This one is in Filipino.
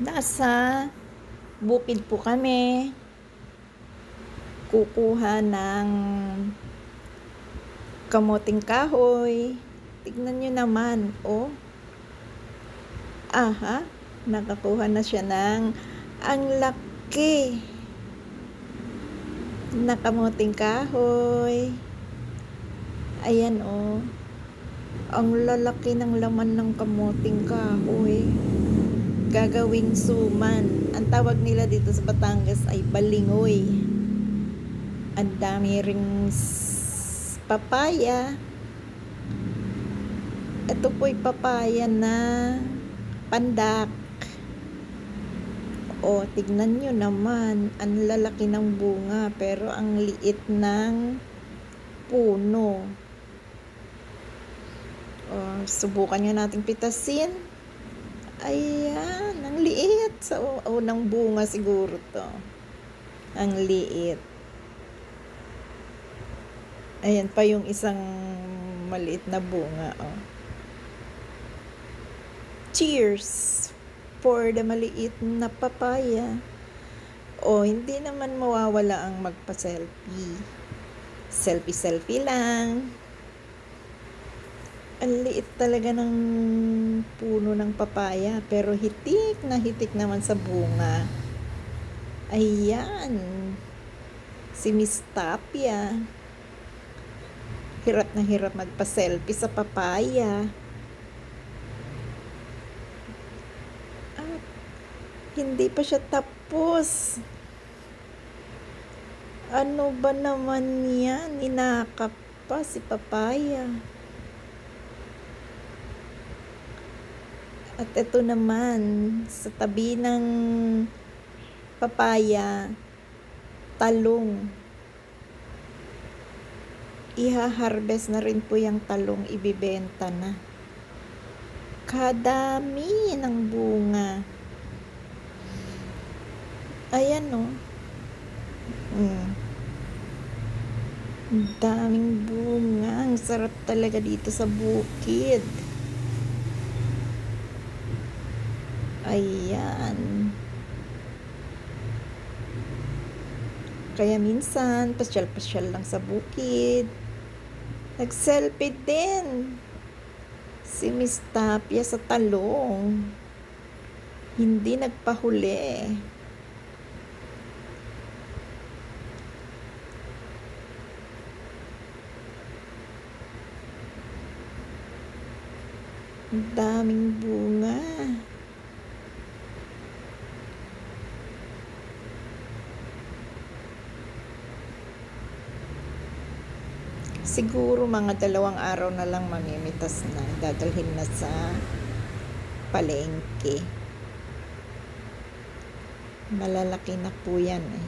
Nasa bukid po kami. Kukuha ng kamoting kahoy. Tignan nyo naman, oh. Aha, nakakuha na siya ng ang laki na kamoting kahoy. Ayan, oh. Ang lalaki ng laman ng kamoting kahoy. Gagawing suman. Ang tawag nila dito sa Batangas ay balingoy. Ang dami ring papaya. Ito po'y papaya na pandak. O, tignan nyo naman. Ang lalaki ng bunga, pero ang liit ng puno. O, subukan nyo nating pitasin. Ayan, ang liit. Sa unang bunga siguro to. Ang liit. Ayan pa yung isang maliit na bunga, oh. Cheers for the maliit na papaya. O, hindi naman mawawala ang magpa-selfie. Selfie lang. Ang liit talaga ng puno ng papaya, pero hitik naman sa bunga. Ayan. Si Miss Tapia. Hirap na hirap magpa-selfie sa papaya. At hindi pa siya tapos. Ano ba naman yan? Inakap pa si papaya. At ito naman, sa tabi ng papaya, talong. Iha-harvest na rin po yung talong, ibibenta na. Kadami ng bunga. Ayan, oh. Ang daming bunga. Ang sarap talaga dito sa bukid. Ayan. Kaya minsan, pasyal-pasyal lang sa bukid. Nag-selfie din si Miss Tapia sa talong. Hindi nagpahuli. Ang daming bunga. Siguro mga 2 araw na lang mamimitas na. Dadalhin na sa palengke. Malalaki na po yan, eh.